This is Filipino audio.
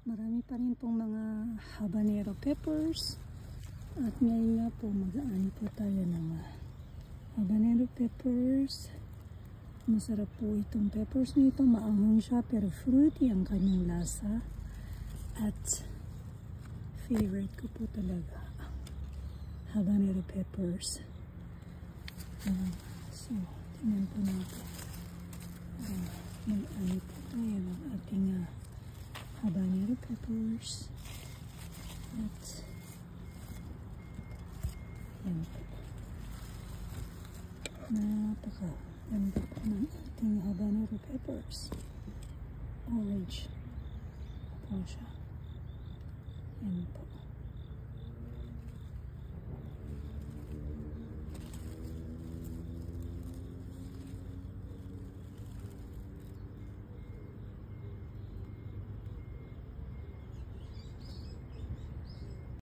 Marami pa rin pong mga habanero peppers. At ngayon nga po mag-aani po tayo ng habanero peppers. Masarap po itong peppers nito. Maanghang siya pero fruity ang kanyang lasa. At favorite ko po talaga habanero peppers. So, tingnan po natin. Mag-aani po tayo ng ating habanero peppers. At yan po. Napaka-ganda po ng ating habanero peppers. Orange po siya. Yan po.